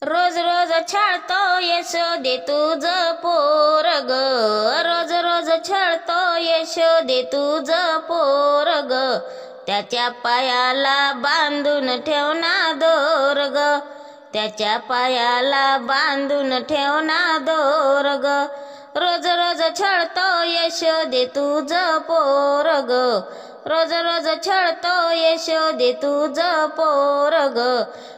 रोज रोज छळतो यशोदे तुझं पोरग, रोज रोज छळतो यशोदे तुझं पोरग, त्याच्या पायाला बांधून ठेव ना दोर ग, त्याच्या पायाला बांधून ठेव ना दोर ग. रोज रोज छळतो यशोदे तुझं पोरग, रोज रोज छळतो यशोदे तुझं पोरग,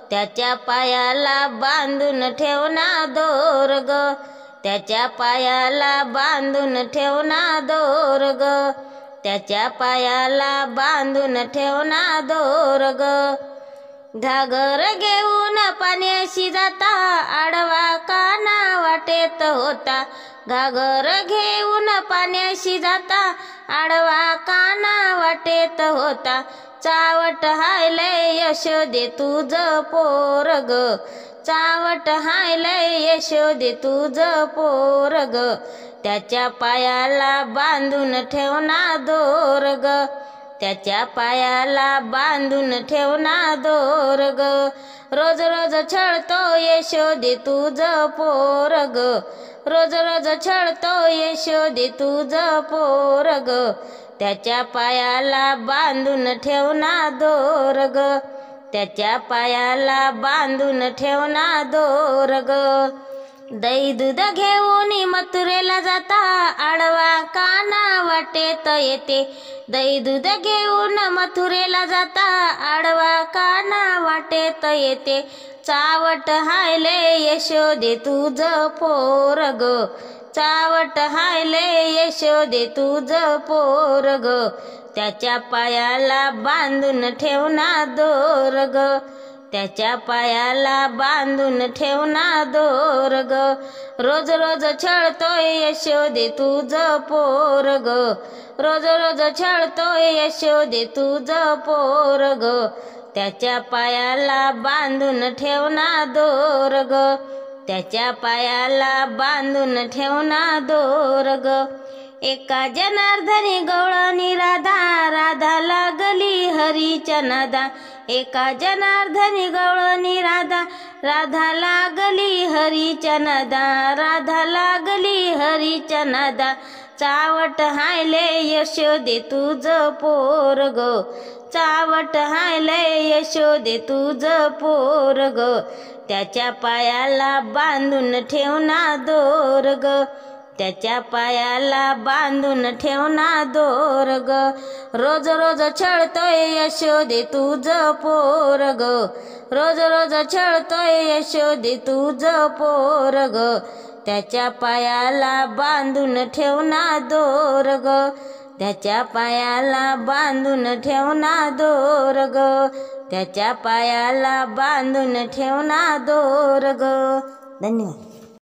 त्याच्या पायाला बांधून ठेव ना दोर ग, त्याच्या पायाला बांधून ठेव ना दोर ग, त्याच्या पायाला बांधून ठेव ना दोर ग. घागर घेऊन पाण्याशी जाता, आडवा काना वाटेत होता, घागर घेऊन पाण्याशी जाता, आडवा काना वाटेत होता, चावट हायलय यशोदे तुझं पोरग, चावट हायलय यशोदे तुझं पोरग, त्याच्या पायाला बांधून ठेव ना दोर ग, त्याच्या पायाला बांधून ठेव ना दोर ग. रोज रोज छळतो यशोदे तुझं पोरग, रोज रोज छळतो यशोदे तुझं पोरग, त्याच्या पायाला बांधून ठेव ना दोर ग, त्याच्या पायाला बांधून ठेव ना दोर ग. दही दूध घेऊन मथुरेला जाता, आडवा काना वाटेत येते, दही दूध घेऊन मथुरेला जाता, आडवा काना वाटेत येते, चावट हायले यशोदे तुझं पोरग, चावट हायले यशोदे तुझं पोरग, त्याच्या पायाला बांधून ठेव ना दोर ग, त्याच्या पायाला बांधून ठेव ना दोर ग. रोज रोज छळतोय यशोदे तुझं पोरग, रोज रोज छळतोय यशोदे तुझं पोरग, त्याच्या पायाला बांधून ठेव ना दोर ग, त्याच्या पायाला बांधून ठेव ना दोर ग. एका जनार्दनी गवळणी राधा, राधा लागली हरीच्या नादा, एका जनार्दनी गवळणी राधा, राधा लागली हरीच्या नादा, राधा लागली हरीच्या नादा, चावट हायले यशोदे तुझं पोरग, चावट हायले यशोदे तुझं पोरग, त्याच्या पायाला बांधून ठेव ना दोर ग, त्याच्या पायाला बांधून ठेव ना दोर ग. रोज रोज छळतोय यशोदे तुझं पोरग, रोज रोज छळतोय यशोदे तुझं पोरग, त्याच्या पायाला बांधून ठेव ना दोर ग, त्याच्या पायाला बांधून ठेव ना दोर ग, त्याच्या पायाला बांधून ठेव ना दोर ग. धन्यवाद.